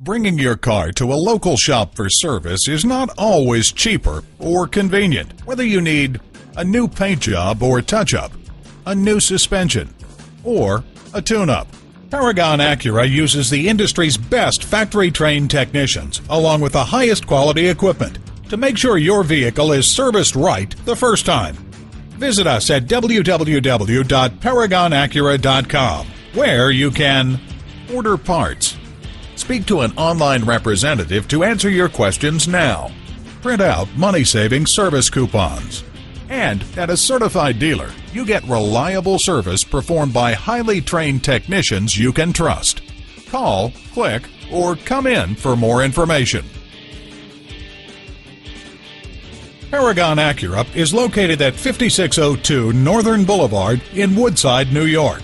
Bringing your car to a local shop for service is not always cheaper or convenient. Whether you need a new paint job or touch-up, a new suspension, or a tune-up, Paragon Acura uses the industry's best factory-trained technicians along with the highest quality equipment to make sure your vehicle is serviced right the first time. Visit us at www.paragonacura.com, where you can order parts, speak to an online representative to answer your questions now, print out money-saving service coupons, and at a certified dealer, you get reliable service performed by highly trained technicians you can trust. Call, click, or come in for more information. Paragon Acura is located at 5602 Northern Boulevard in Woodside, New York.